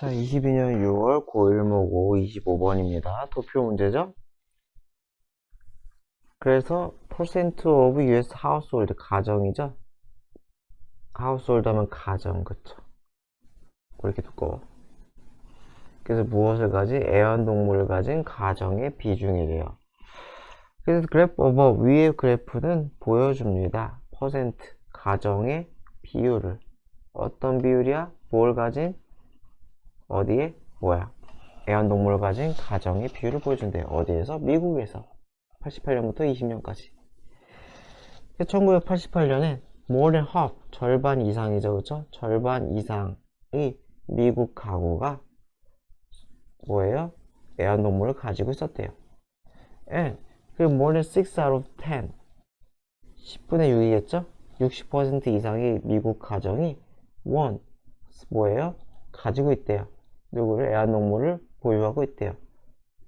자, 22년 6월 고1목 25번입니다. 도표 문제죠? 그래서 percent of US household 가정이죠? household 하면 가정, 그쵸? 왜 이렇게 두꺼워? 그래서 무엇을 가진? 애완동물을 가진 가정의 비중이래요. 그래서 그래프 위의 그래프는 보여줍니다. 퍼센트 가정의 비율을. 어떤 비율이야? 뭘 가진? 어디에? 뭐야? 애완동물을 가진 가정의 비율을 보여준대요. 어디에서? 미국에서. 88년부터 20년까지. 1988년에 more than half, 절반 이상이죠, 그쵸? 절반 이상의 미국 가구가 뭐예요? 애완동물을 가지고 있었대요. And 그 more than 6 out of 10, 10분의 6이겠죠? 60% 이상의 미국 가정이 뭐예요? 가지고 있대요. 누구를? 애완동물을 보유하고 있대요.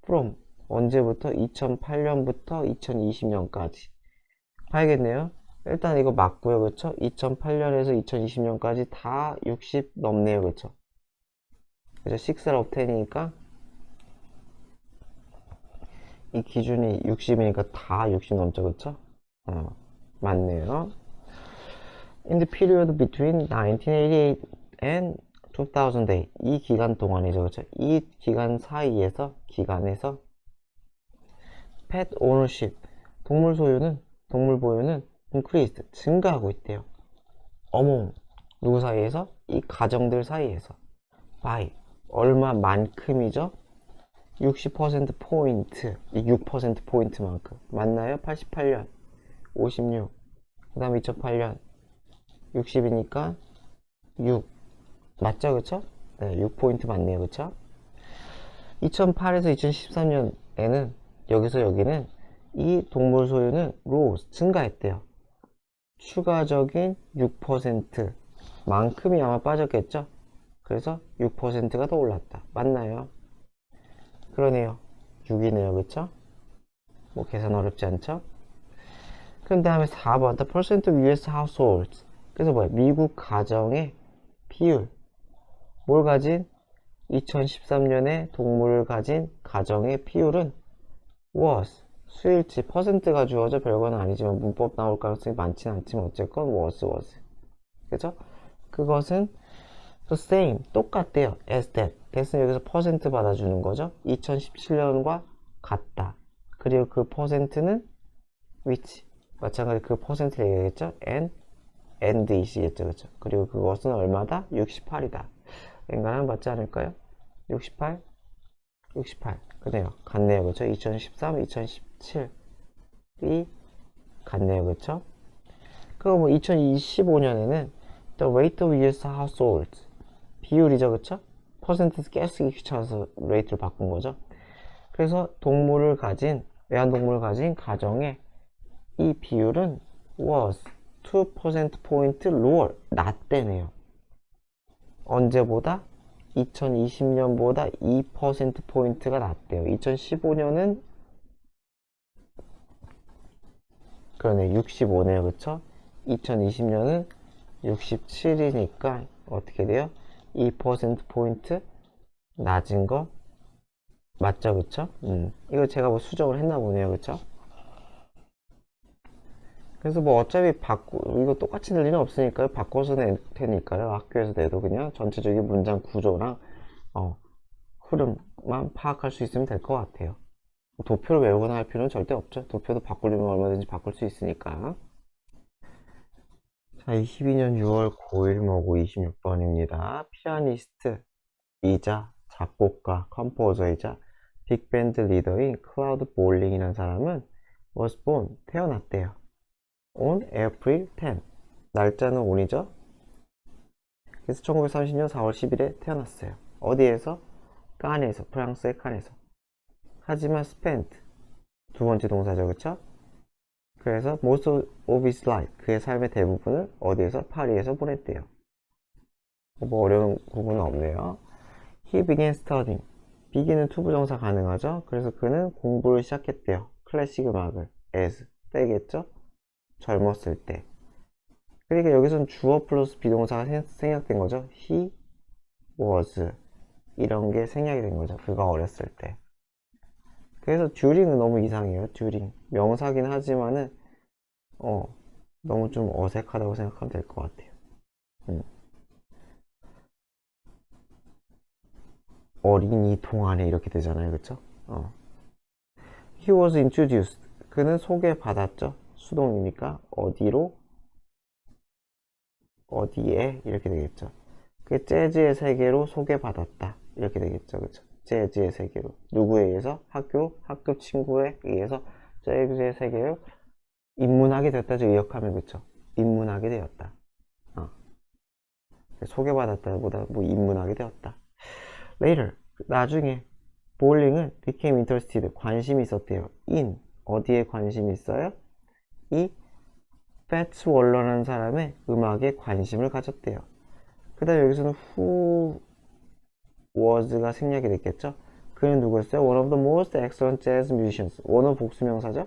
from 언제부터? 2008년부터 2020년까지. 봐야겠네요. 일단 이거 맞고요, 그쵸? 2008년에서 2020년까지 다 60 넘네요, 그쵸? 그죠? 6 out of 10이니까 이 기준이 60이니까 다 60 넘죠, 그쵸? 맞네요. In the period between 1988 and 2008, 이 기간 동안이죠, 그쵸? 이 기간 사이에서, 기간에서 pet ownership, 동물 보유는 increased, 증가하고 있대요. among, 누구 사이에서? 이 가정들 사이에서. by, 얼마만큼이죠? 60%포인트, 이 6%포인트만큼. 맞나요? 88년, 56, 그 다음 2008년, 60이니까 6. 맞죠? 그쵸? 네, 6포인트 맞네요. 그쵸? 2008에서 2013년에는, 여기서 여기는 이 동물 소유는 rose, 증가했대요. 추가적인 6% 만큼이 아마 빠졌겠죠? 그래서 6%가 더 올랐다. 맞나요? 그러네요. 6이네요. 그쵸? 뭐 계산 어렵지 않죠? 그 다음에 4번 The percent of US households, 그래서 뭐야? 미국 가정의 비율. 뭘 가진? 2013년에 동물을 가진 가정의 비율은 was, 수일치, 퍼센트가 주어져 별건 아니지만 문법 나올 가능성이 많지는 않지만 어쨌건 was. 그죠? 그것은 the same, 똑같대요. as that. that은 여기서 퍼센트 받아주는 거죠. 2017년과 같다. 그리고 그 퍼센트는 which, 마찬가지 그 퍼센트를 얘기하겠죠. and 이시겠죠. 그죠? 그리고 그것은 얼마다? 68이다. 앵간하면 맞지 않을까요? 68? 68. 그네요. 같네요. 그쵸? 2013, 2017이 같네요. 그쵸? 그럼 뭐 2025년에는 the rate of US households, 비율이죠. 그쵸? 퍼센트에서 깨쓰기 귀찮아서 레이트를 바꾼 거죠. 그래서 애완동물을 가진 가정의 이 비율은 was 2%포인트 lower, 낮대네요. 언제보다? 2020년보다 2%포인트가 낮대요. 2015년은 그러네 65네요. 그쵸? 2020년은 67이니까 어떻게 돼요? 2%포인트 낮은 거 맞죠? 그쵸? 이거 제가 뭐 수정을 했나 보네요. 그쵸? 그래서 뭐 어차피 이거 똑같이 낼 일은 없으니까요. 바꿔서 낼 테니까요. 학교에서 내도 그냥 전체적인 문장 구조랑 흐름만 파악할 수 있으면 될 것 같아요. 도표를 외우거나 할 필요는 절대 없죠. 도표도 바꾸려면 얼마든지 바꿀 수 있으니까. 자, 22년 6월 고1 모고 26번입니다. 피아니스트이자 작곡가, 컴포저이자 빅밴드 리더인 클라우드 볼링이라는 사람은 was born, 태어났대요. on April 10, 날짜는 on이죠. 그래서 1930년 4월 10일에 태어났어요. 어디에서? 칸에서, 프랑스의 칸에서. 하지만 spent, 두 번째 동사죠. 그쵸? 그래서 most of his life, 그의 삶의 대부분을 어디에서? 파리에서 보냈대요. 뭐 어려운 부분은 없네요. He began studying. begin은 투부정사 가능하죠. 그래서 그는 공부를 시작했대요. 클래식 음악을. as, 때겠죠? 젊었을 때. 그러니까 여기서는 주어 플러스 비동사가 생략된 거죠. He was 이런 게 생략이 된 거죠. 그가 어렸을 때. 그래서 듀링은 너무 이상해요. 듀링. 명사긴 하지만은 어 너무 좀 어색하다고 생각하면 될 것 같아요. 어린이 동안에 이렇게 되잖아요. 그쵸? He was introduced. 그는 소개받았죠. 수동이니까 어디로? 어디에? 이렇게 되겠죠. 그 재즈의 세계로 소개받았다. 이렇게 되겠죠. 그쵸? 재즈의 세계로. 누구에 의해서? 학급 친구에 의해서 재즈의 세계로 입문하게 됐다죠. 의역하면 그쵸? 입문하게 되었다. 어. 소개받았다보다 뭐 입문하게 되었다. Later. 나중에 볼링은 became interested. 관심이 있었대요. in. 어디에 관심이 있어요? 이 패츠 월러라는 사람의 음악에 관심을 가졌대요. 그 다음에 여기서는 who was가 생략이 됐겠죠? 그는 누구였어요? One of the most excellent jazz musicians. 원어 복수명사죠?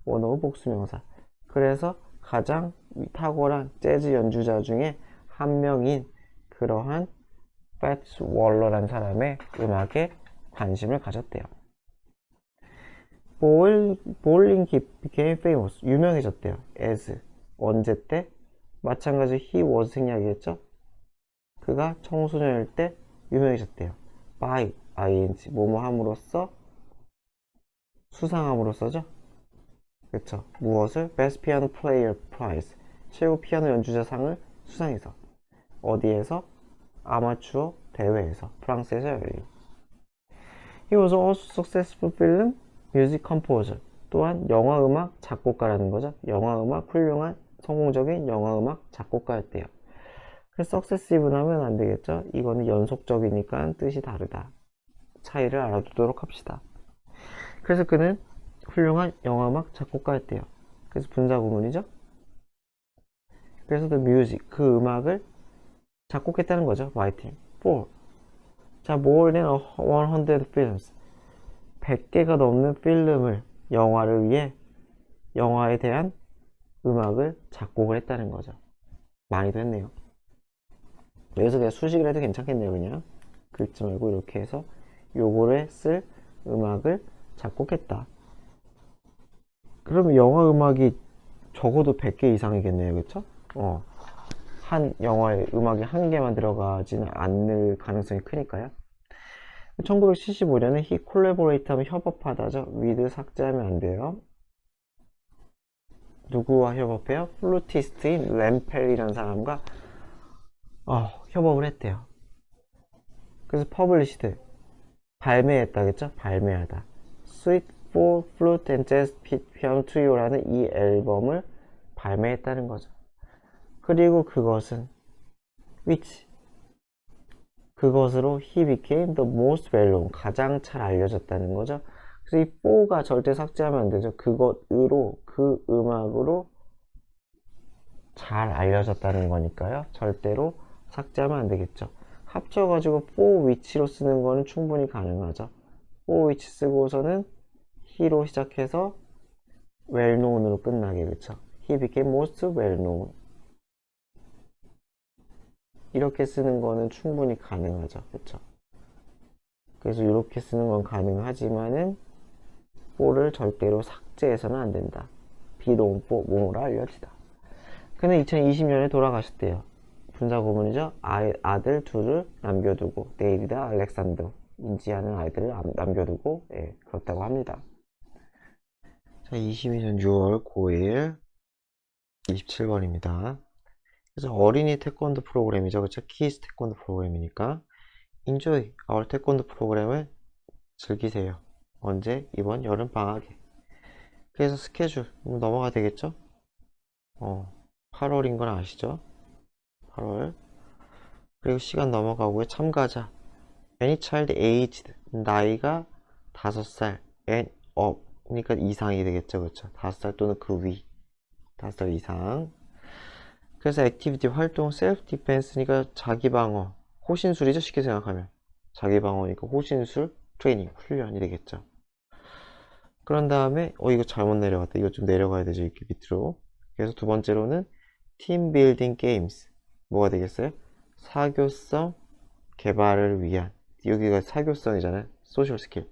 원어 복수명사. 그래서 가장 탁월한 재즈 연주자 중에 한 명인 그러한 패츠 월러라는 사람의 음악에 관심을 가졌대요. 볼링 became famous. 유명해졌대요. as. 언제 때? 마찬가지 he was 생략이겠죠? 그가 청소년일 때 유명해졌대요. by, ing, 뭐뭐 함으로써, 수상함으로써죠? 그쵸? 무엇을? best piano player prize. 최고 피아노 연주자상을 수상해서. 어디에서? 아마추어 대회에서. 프랑스에서 열린. He was also successful film music composer. 또한 영화음악 작곡가라는 거죠. 영화음악 훌륭한 성공적인 영화음악 작곡가였대요. 그래서 successive는 하면 안 되겠죠. 이거는 연속적이니까 뜻이 다르다. 차이를 알아두도록 합시다. 그래서 그는 훌륭한 영화음악 작곡가였대요. 그래서 분사구문이죠. 그래서 the music, 그 음악을 작곡했다는 거죠. writing. for. 자, more than 100 films. 100개가 넘는 필름을, 영화를 위해 영화에 대한 음악을 작곡을 했다는 거죠. 많이도 했네요. 여기서 그냥 수식을 해도 괜찮겠네요. 그냥 긁지 말고 이렇게 해서 요거를 쓸 음악을 작곡했다. 그러면 영화 음악이 적어도 100개 이상이겠네요. 그쵸? 한 영화에 음악이 한 개만 들어가지는 않을 가능성이 크니까요. 1975년에 he collaborate 하면 협업하다죠. with 삭제하면 안 돼요. 누구와 협업해요? 플루티스트인 램펠이라는 사람과 협업을 했대요. 그래서 published 발매했다겠죠? 발매하다. Suite for Flute and Jazz Piano Trio라는 이 앨범을 발매했다는 거죠. 그리고 그것은 which 그것으로 he became the most well-known 가장 잘 알려졌다는 거죠. 그래서 이 for가 절대 삭제하면 안 되죠. 그것으로 그 음악으로 잘 알려졌다는 거니까요. 절대로 삭제하면 안 되겠죠. 합쳐가지고 for which로 쓰는 거는 충분히 가능하죠. for which 쓰고서는 he로 시작해서 well-known으로 끝나게 그쵸. he became most well-known 이렇게 쓰는 거는 충분히 가능하죠. 그쵸. 그래서 이렇게 쓰는 건 가능하지만은 for를 절대로 삭제해서는 안 된다. 비동은 for 뭐뭐라 알려지다. 그는 2020년에 돌아가셨대요. 분사구문이죠. 아들 둘을 남겨두고 데이비드와 알렉산더 인지하는 아이들을 남겨두고 그렇다고 합니다. 자, 22년 6월 9일 27번입니다. 그래서 어린이 태권도 프로그램이죠. 그쵸? 키스 태권도 프로그램이니까 Enjoy our 태권도 프로그램을 즐기세요. 언제? 이번 여름방학에. 그래서 스케줄 넘어가야 되겠죠? 8월인 건 아시죠? 8월. 그리고 시간 넘어가고요. 참가자 any child aged 나이가 5살 and up 그러니까 이상이 되겠죠. 그쵸? 5살 또는 그 위 5살 이상. 그래서 액티비티 활동 셀프 디펜스니까 자기방어 호신술이죠. 쉽게 생각하면 자기방어니까 호신술 트레이닝 훈련이 되겠죠. 그런 다음에 이거 잘못 내려갔다. 이거 좀 내려가야 되죠. 이렇게 밑으로. 그래서 두 번째로는 팀 빌딩 게임스 뭐가 되겠어요? 사교성 개발을 위한 여기가 사교성이잖아요. 소셜 스킬.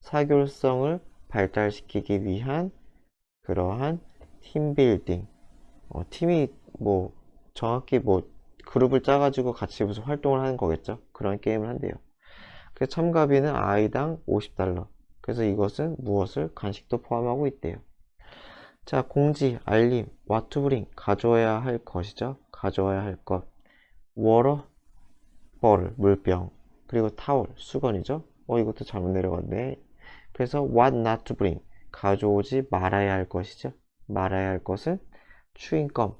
사교성을 발달시키기 위한 그러한 팀 빌딩. 팀이 뭐 정확히 뭐 그룹을 짜가지고 같이 무슨 활동을 하는 거겠죠. 그런 게임을 한대요. 그래서 참가비는 아이당 $50. 그래서 이것은 무엇을 간식도 포함하고 있대요. 자, 공지, 알림, what to bring, 가져와야 할 것이죠. 가져와야 할 것. water, bottle, 물병. 그리고 타월, 수건이죠. 이것도 잘못 내려갔네. 그래서 what not to bring, 가져오지 말아야 할 것이죠. 말아야 할 것은 추인껌,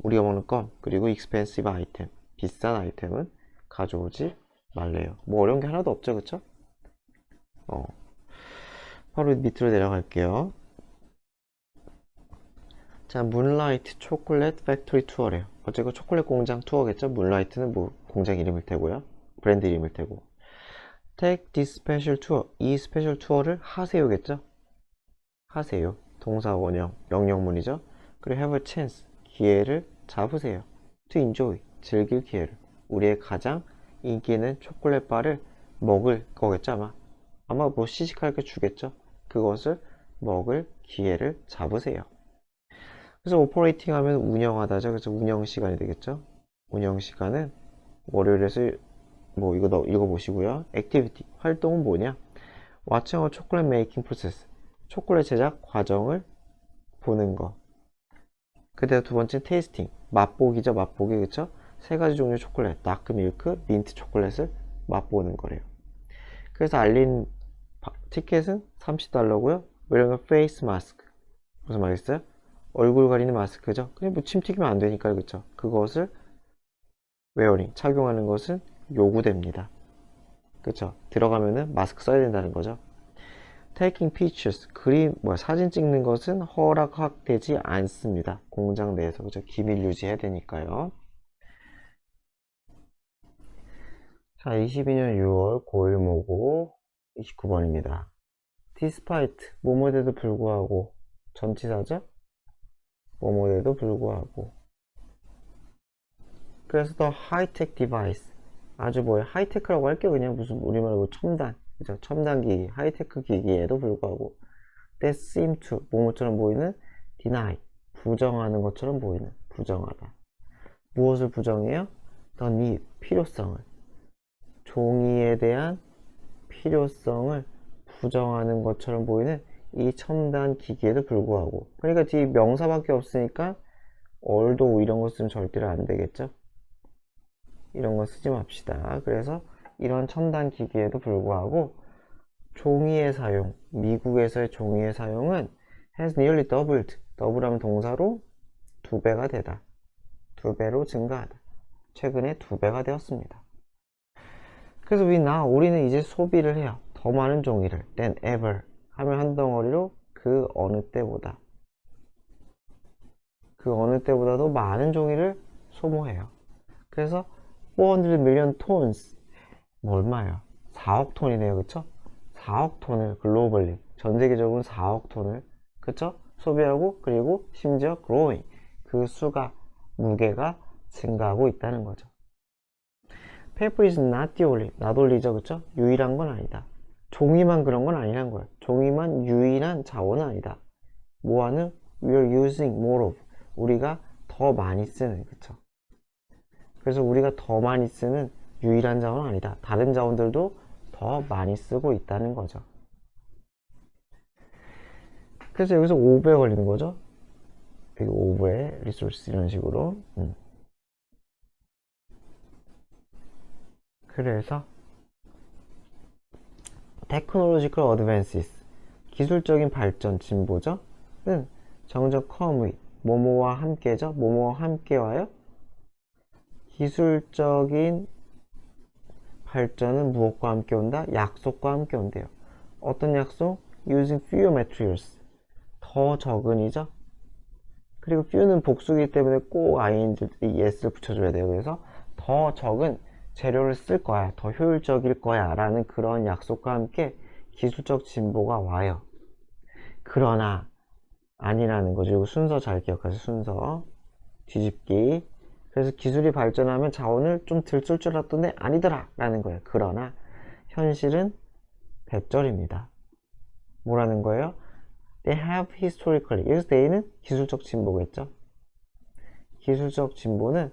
우리가 먹는 껌, 그리고 expensive item, 비싼 아이템은 가져오지 말래요. 뭐 어려운 게 하나도 없죠, 그쵸? 바로 밑으로 내려갈게요. 자, 문라이트 초콜릿 팩토리 투어래요. 어쨌건 초콜릿 공장 투어겠죠? 문라이트는 뭐 공장 이름일 테고요. 브랜드 이름일 테고. Take this special tour. 이 스페셜 투어를 하세요겠죠? 하세요. 동사 원형, 명령문이죠. 그리고 have a chance. 기회를 잡으세요. To enjoy. 즐길 기회를. 우리의 가장 인기 있는 초콜릿 바를 먹을 거겠죠, 아마. 아마 뭐 시식할 게 주겠죠. 그것을 먹을 기회를 잡으세요. 그래서 오퍼레이팅 하면 운영하다죠. 그래서 운영 시간이 되겠죠. 운영 시간은 월요일에서 뭐 이거 읽어보시고요. 액티비티, 활동은 뭐냐? Watching a chocolate making process. 초콜릿 제작 과정을 보는 거. 그다음 두 번째 테이스팅, 맛보기죠. 맛보기, 그쵸? 세 가지 종류의 초콜릿, 다크 밀크, 민트 초콜릿을 맛보는 거래요. 그래서 알린 티켓은 $30고요. wearing a face mask. 무슨 말이겠어요? 얼굴 가리는 마스크죠. 그냥 뭐 침 튀기면 안 되니까요, 그쵸? 그것을 wearing, 착용하는 것은 요구됩니다. 그쵸? 들어가면은 마스크 써야 된다는 거죠. Taking pictures, 사진 찍는 것은 허락되지 않습니다. 공장 내에서, 그죠? 기밀 유지해야 되니까요. 자, 22년 6월 고1 모고 29번입니다. Despite, 뭐뭐에도 불구하고, 전치사죠? 뭐뭐에도 불구하고. 그래서 더 high-tech device, 아주 하이테크라고 할게요. 그냥 무슨 우리말로 첨단, 그죠? 첨단 기기, 하이테크 기기에도 불구하고 that seem to, 뭐뭐처럼 보이는 deny, 부정하는 것처럼 보이는, 부정하다. 무엇을 부정해요? the need, 필요성을. 종이에 대한 필요성을 부정하는 것처럼 보이는 이 첨단 기기에도 불구하고. 그러니까 뒤 명사밖에 없으니까 although 이런 거 쓰면 절대로 안 되겠죠? 이런 거 쓰지 맙시다. 그래서 이런 첨단 기기에도 불구하고 종이의 사용, 미국에서의 종이의 사용은 has nearly doubled. double하면 동사로 2배가 되다. 2배로 증가하다. 최근에 2배가 되었습니다. 그래서 우리는 이제 소비를 해요. 더 많은 종이를 than ever 하면 한 덩어리로 그 어느 때보다. 그 어느 때보다도 많은 종이를 소모해요. 그래서 400 million tons, 얼마예요? 4억 톤이네요, 그쵸? 4억 톤을 글로벌리, 전 세계적으로 4억 톤을, 그쵸? 소비하고, 그리고 심지어 growing, 그 수가, 무게가 증가하고 있다는 거죠. Paper is not the only, not only죠, 그쵸? 유일한 건 아니다. 종이만 그런 건 아니란 거예요. 종이만 유일한 자원은 아니다. 뭐하는? We are using more of, 우리가 더 많이 쓰는, 그쵸? 그래서 우리가 더 많이 쓰는 유일한 자원은 아니다. 다른 자원들도 더 많이 쓰고 있다는 거죠. 그래서 여기서 오버에 걸리는 거죠. 여기 오버에 리소스 이런 식으로. 그래서 technological advances, 기술적인 발전, 진보죠. 는 정적 come with, 뭐뭐와 함께죠. 뭐뭐와 함께 와요. 기술적인 발전은 무엇과 함께 온다? 약속과 함께 온대요. 어떤 약속? Using fewer materials, 더 적은이죠. 그리고 few는 복수이기 때문에 꼭 ing, yes를 붙여줘야 돼요. 그래서 더 적은 재료를 쓸 거야, 더 효율적일 거야 라는 그런 약속과 함께 기술적 진보가 와요. 그러나 아니라는 거죠. 이거 순서 잘 기억하세요. 순서 뒤집기. 그래서 기술이 발전하면 자원을 좀 덜 쓸 줄 알았던데 아니더라 라는 거예요. 그러나 현실은 대절입니다. 뭐라는 거예요? They have historically. 여기서 they는 기술적 진보겠죠. 기술적 진보는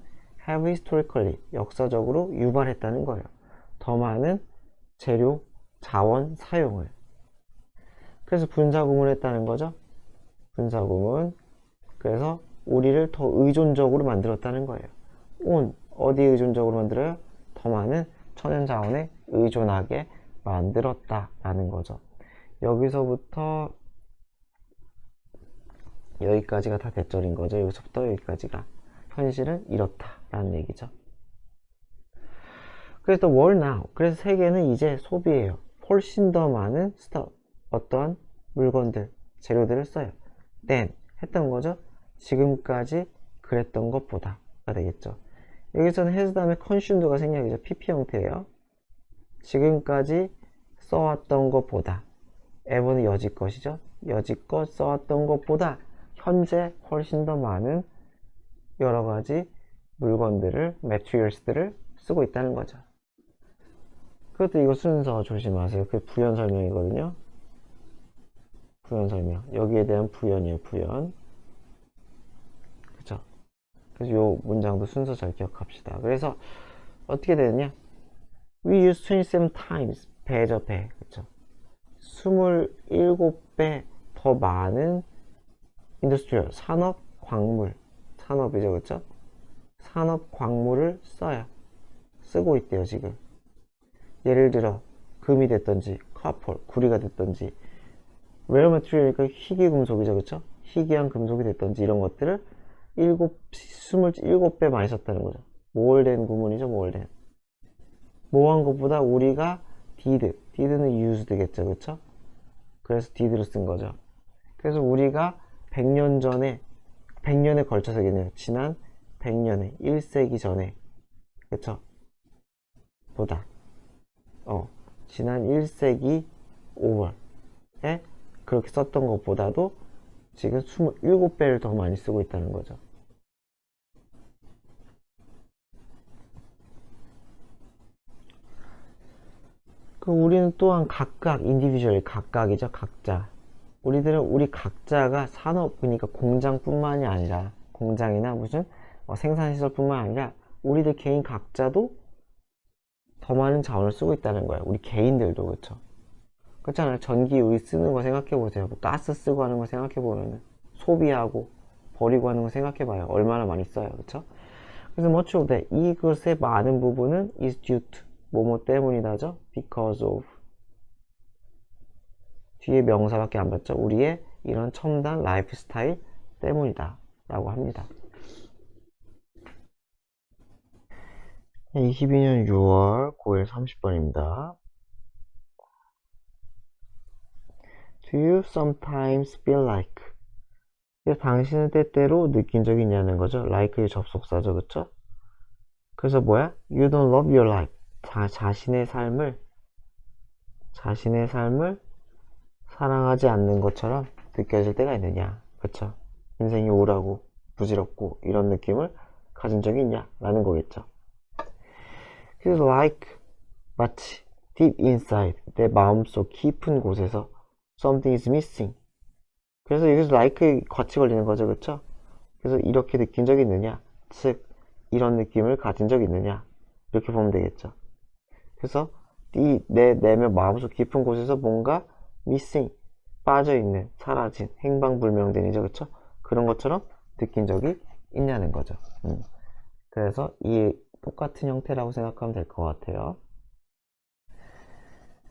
have historically, 역사적으로 유발했다는 거예요. 더 많은 재료, 자원 사용을. 그래서 분사구문을 했다는 거죠. 분사구문. 그래서 우리를 더 의존적으로 만들었다는 거예요. on, 어디에 의존적으로 만들어요? 더 많은 천연자원에 의존하게 만들었다라는 거죠. 여기서부터 여기까지가 다 대절인 거죠. 여기서부터 여기까지가. 현실은 이렇다라는 얘기죠. 그래서 world now. 그래서 세계는 이제 소비해요. 훨씬 더 많은 어떠한 물건들, 재료들을 써요. then 했던 거죠. 지금까지 그랬던 것보다가 되겠죠. 여기서는 has 다음에 consumed가 생략이죠. PP 형태예요. 지금까지 써왔던 것보다. ever는 여지껏이죠. 여지껏 써왔던 것보다 현재 훨씬 더 많은 여러 가지 물건들을, materials들을 쓰고 있다는 거죠. 그것도 이거 순서 조심하세요. 그 부연 설명이거든요. 부연 설명. 여기에 대한 부연이에요, 부연. 그쵸? 그래서 요 문장도 순서 잘 기억합시다. 그래서 어떻게 되느냐? We use 27 times. 배죠, 배. 그쵸? 27배 더 많은 인더스트리얼, 산업, 광물. 산업이죠, 그쵸? 산업 광물을 써요. 쓰고 있대요, 지금. 예를 들어, 금이 됐던지, 카폴, 구리가 됐던지, 레어 매트리얼이니까 희귀금속이죠, 그쵸? 희귀한 금속이 됐던지, 이런 것들을 27배 많이 썼다는 거죠. 모홀된 구문이죠, 모홀된. 모호한 것보다 우리가 did는 used겠죠, 그쵸? 그래서 did를 쓴 거죠. 그래서 우리가 100년 전에, 100년에 걸쳐서겠네요. 지난 100년에, 1세기 전에, 그쵸? 보다. 지난 1세기 5월에 그렇게 썼던 것보다도 지금 27배를 더 많이 쓰고 있다는 거죠. 그 우리는 또한 각각, 인디비주얼, 각각이죠, 각자. 우리 각자가 산업, 그러니까 공장뿐만이 아니라, 공장이나 무슨 생산시설뿐만 아니라, 우리들 개인 각자도 더 많은 자원을 쓰고 있다는 거예요. 우리 개인들도, 그쵸? 그렇잖아요. 전기 우리 쓰는 거 생각해보세요. 뭐 가스 쓰고 하는 거 생각해보면 소비하고 버리고 하는 거 생각해봐요. 얼마나 많이 써요. 그쵸? 그래서 much of that, 이것의 많은 부분은 is due to, 뭐뭐 때문이다죠? because of. 뒤에 명사밖에 안 봤죠? 우리의 이런 첨단 라이프 스타일 때문이다 라고 합니다. 22년 6월 9일 30번입니다. Do you sometimes feel like? 당신은 때때로 느낀 적이 있냐는 거죠. like의 접속사죠, 그쵸? 그래서 뭐야? You don't love your life. 자신의 삶을 사랑하지 않는 것처럼 느껴질 때가 있느냐, 그쵸? 인생이 우울하고 부질없고 이런 느낌을 가진 적이 있냐 라는 거겠죠. 그래서 like, 마치 deep inside, 내 마음속 깊은 곳에서 something is missing. 그래서 여기서 like에 같이 걸리는 거죠, 그쵸? 그래서 이렇게 느낀 적이 있느냐, 즉 이런 느낌을 가진 적이 있느냐, 이렇게 보면 되겠죠. 그래서 내 마음속 깊은 곳에서 뭔가 missing, 빠져있는, 사라진, 행방불명된이죠, 그쵸? 그런 것처럼 느낀 적이 있냐는 거죠. 그래서 이 똑같은 형태라고 생각하면 될 것 같아요.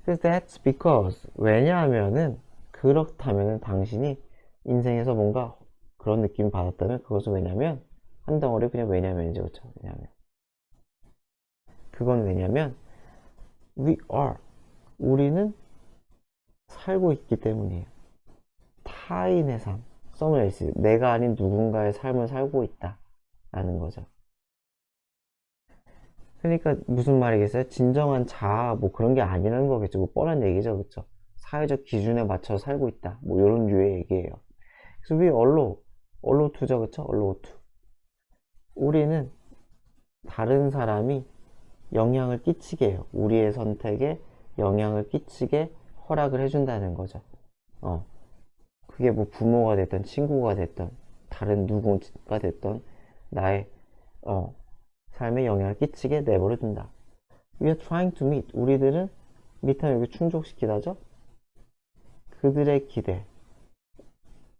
그래서 that's because, 왜냐하면은, 그렇다면은 당신이 인생에서 뭔가 그런 느낌 받았다면 그것은 왜냐면, 한 덩어리 그냥 왜냐면이죠, 그쵸? 왜냐면. 그건 왜냐면, we are, 우리는 살고 있기 때문이에요. 타인의 삶, someone else, 내가 아닌 누군가의 삶을 살고 있다 라는 거죠. 그러니까 무슨 말이겠어요? 진정한 자아, 뭐 그런 게 아니라는 거겠죠. 뭐 뻔한 얘기죠, 그쵸? 사회적 기준에 맞춰 살고 있다, 뭐 이런 류의 얘기예요. 그래서 we allow to죠, 그쵸? allow to. 우리는 다른 사람이 영향을 끼치게 해요. 우리의 선택에 영향을 끼치게 허락을 해준다는 거죠. 그게 뭐 부모가 됐던 친구가 됐던 다른 누구가 됐던 나의 삶에 영향을 끼치게 내버려둔다. We are trying to meet. 우리들은 meet하면 여기 충족시키다죠. 그들의 기대,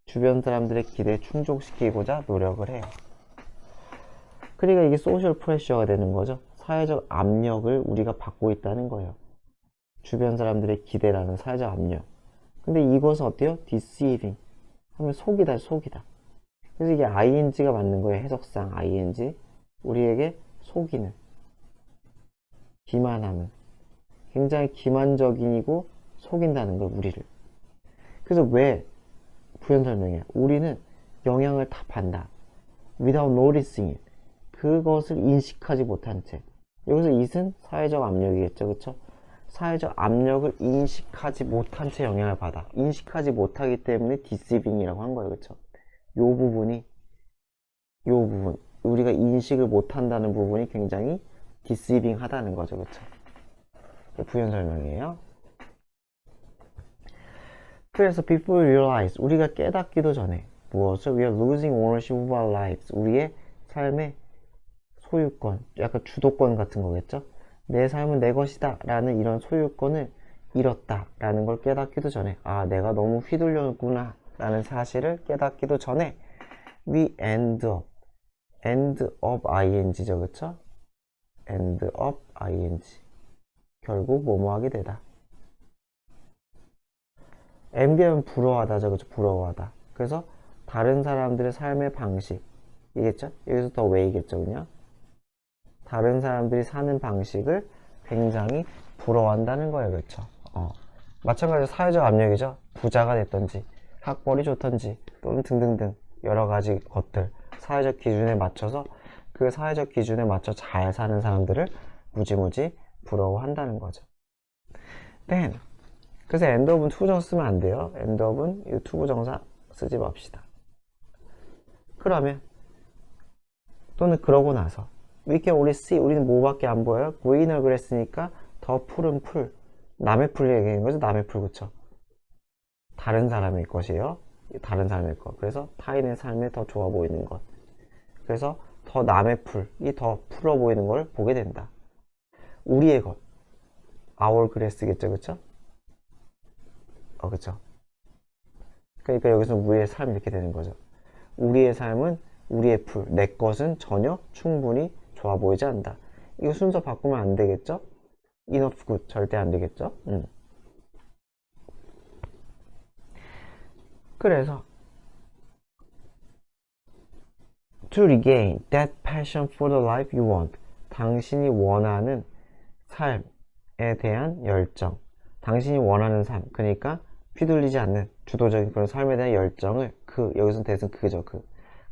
주변 사람들의 기대에 충족시키고자 노력을 해요. 그러니까 이게 소셜 프레셔가 되는 거죠. 사회적 압력을 우리가 받고 있다는 거예요. 주변 사람들의 기대라는 사회적 압력. 근데 이것은 어때요? deceiving 하면 속이다, 속이다. 그래서 이게 ing가 맞는 거예요. 해석상 ing. 우리에게 속이는, 기만하는, 굉장히 기만적이고 속인다는 거예요. 우리를. 그래서 왜 부연 설명이야? 우리는 영향을 다 받는다. without noticing it. 그것을 인식하지 못한 채. 여기서 it은 사회적 압력이겠죠. 그쵸? 사회적 압력을 인식하지 못한 채 영향을 받아. 인식하지 못하기 때문에 deceiving이라고 한 거예요. 그쵸? 요 부분, 우리가 인식을 못한다는 부분이 굉장히 deceiving 하다는 거죠. 그쵸? 부연 설명이에요. 그래서 before we realize, 우리가 깨닫기도 전에 무엇을? We are losing ownership of our lives. 우리의 삶의 소유권, 약간 주도권 같은 거겠죠? 내 삶은 내 것이다 라는 이런 소유권을 잃었다 라는 걸 깨닫기도 전에, 아, 내가 너무 휘둘렸구나 라는 사실을 깨닫기도 전에 we end up ing죠. 그쵸? end up ing, 결국 뭐뭐 하게 되다. envy하면 부러워하다죠. 그쵸? 부러워하다. 그래서 다른 사람들의 삶의 방식이겠죠? 여기서 더 way겠죠. 그냥 다른 사람들이 사는 방식을 굉장히 부러워한다는 거예요. 그렇죠? 마찬가지로 사회적 압력이죠. 부자가 됐던지 학벌이 좋던지 또는 등등등 여러 가지 것들, 사회적 기준에 맞춰서 그 사회적 기준에 맞춰 잘 사는 사람들을 무지무지 부러워한다는 거죠. then, 그래서 end of은 투부정사 쓰면 안 돼요. end of은 이 투부정사 쓰지 맙시다. 그러면 또는 그러고 나서 we can only see, 우리는 뭐밖에 안 보여요? greener grass니까 더 푸른 풀, 남의 풀 얘기하는 거죠. 남의 풀. 그쵸? 다른 사람의 것이에요. 다른 사람의 것. 그래서 타인의 삶에 더 좋아 보이는 것. 그래서 더 남의 풀이 더 풀어 보이는 걸 보게 된다. 우리의 것, our grass겠죠. 그쵸? 그쵸? 그러니까 여기서 우리의 삶이 이렇게 되는 거죠. 우리의 삶은 우리의 풀, 내 것은 전혀 충분히 좋아 보이지 않는다. 이거 순서 바꾸면 안 되겠죠? enough good 절대 안 되겠죠? 그래서 to regain that passion for the life you want, 당신이 원하는 삶에 대한 열정, 당신이 원하는 삶, 그러니까 휘둘리지 않는 주도적인 그런 삶에 대한 열정을, 여기서 대신 그죠.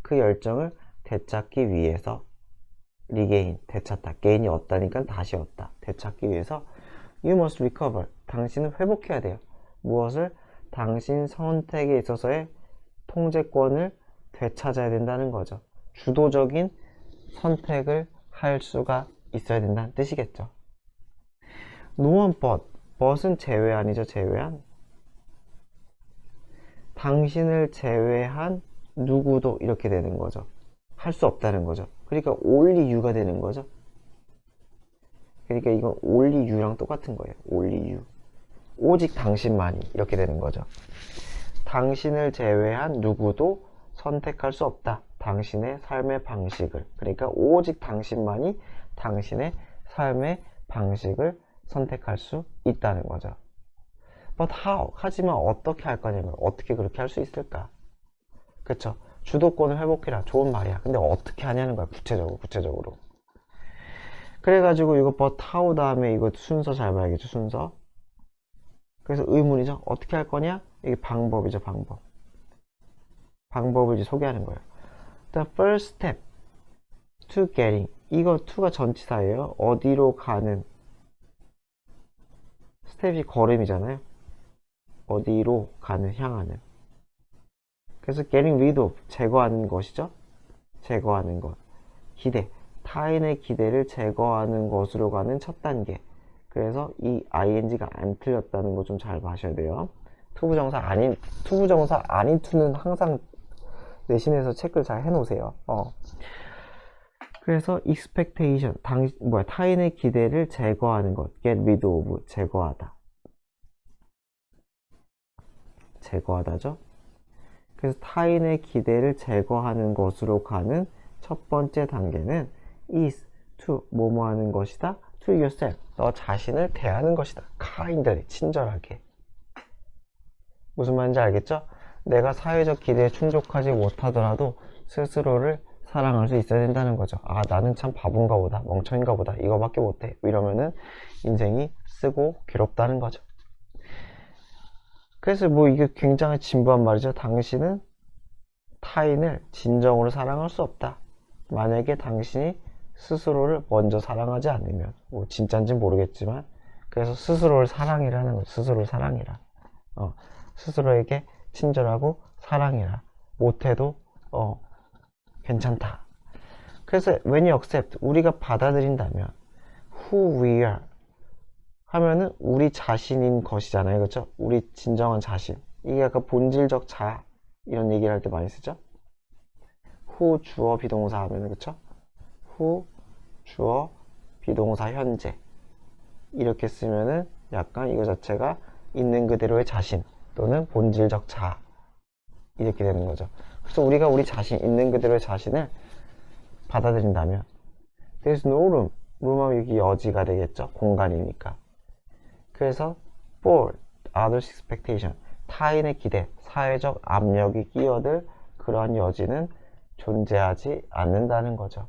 그 열정을 되찾기 위해서 regain, 되찾다. gain이 얻다니까 다시 얻다. 되찾기 위해서 you must recover, 당신은 회복해야 돼요. 무엇을? 당신 선택에 있어서의 통제권을 되찾아야 된다는 거죠. 주도적인 선택을 할 수가 있어야 된다는 뜻이겠죠. no one but은 제외한이죠. 제외한. 당신을 제외한 누구도 이렇게 되는 거죠. 할 수 없다는 거죠. 그러니까 only you가 되는 거죠. 그러니까 이건 only you랑 똑같은 거예요. only you. 오직 당신만이 이렇게 되는 거죠. 당신을 제외한 누구도 선택할 수 없다. 당신의 삶의 방식을. 그러니까 오직 당신만이 당신의 삶의 방식을 선택할 수 있다는 거죠. But how? 하지만 어떻게 할 거냐면 어떻게 그렇게 할 수 있을까? 그쵸? 주도권을 회복해라. 좋은 말이야. 근데 어떻게 하냐는 거야. 구체적으로. 그래가지고 이거 but how 다음에 이거 순서 잘 봐야겠죠. 순서. 그래서 의문이죠. 어떻게 할 거냐? 이게 방법이죠. 방법을 이제 소개하는 거예요. The first step to getting. 이거 to가 전치사예요. 어디로 가는. 스텝이 걸음이잖아요. 어디로 가는, 향하는. 그래서 getting rid of, 제거하는 것이죠. 제거하는 것. 기대. 타인의 기대를 제거하는 것으로 가는 첫 단계. 그래서 이 ing가 안 틀렸다는 거 좀 잘 봐셔야 돼요. 투부정사 아닌 투는 항상 내신에서 체크를 잘 해놓으세요. 그래서 expectation, 타인의 기대를 제거하는 것, get rid of, 제거하다. 제거하다죠. 그래서 타인의 기대를 제거하는 것으로 가는 첫 번째 단계는 is to 뭐뭐 하는 것이다. to yourself, 너 자신을 대하는 것이다. kindly, 친절하게. 무슨 말인지 알겠죠? 내가 사회적 기대에 충족하지 못하더라도 스스로를 사랑할 수 있어야 된다는 거죠. 아, 나는 참 바본가 보다, 멍청인가 보다, 이거밖에 못해, 이러면은 인생이 쓰고 괴롭다는 거죠. 그래서 뭐 이게 굉장히 진부한 말이죠. 당신은 타인을 진정으로 사랑할 수 없다. 만약에 당신이 스스로를 먼저 사랑하지 않으면, 뭐 진짠지 모르겠지만, 그래서 스스로를 사랑이라는 거죠. 스스로를 사랑이라. 스스로에게 친절하고 사랑이라. 못해도 괜찮다. 그래서 when you accept, 우리가 받아들인다면 who we are 하면은 우리 자신인 것이잖아요. 그렇죠? 우리 진정한 자신. 이게 약간 본질적 자아, 이런 얘기를 할 때 많이 쓰죠. who 주어 비동사 하면은, 그렇죠? who 주어 비동사 현재, 이렇게 쓰면은 약간 이거 자체가 있는 그대로의 자신 또는 본질적 자아, 이렇게 되는 거죠. 그래서 우리가 우리 자신, 있는 그대로의 자신을 받아들인다면 there's no room, room 하면 여기 여지가 되겠죠. 공간이니까. 그래서 for others expectation, 타인의 기대, 사회적 압력이 끼어들 그러한 여지는 존재하지 않는다는 거죠.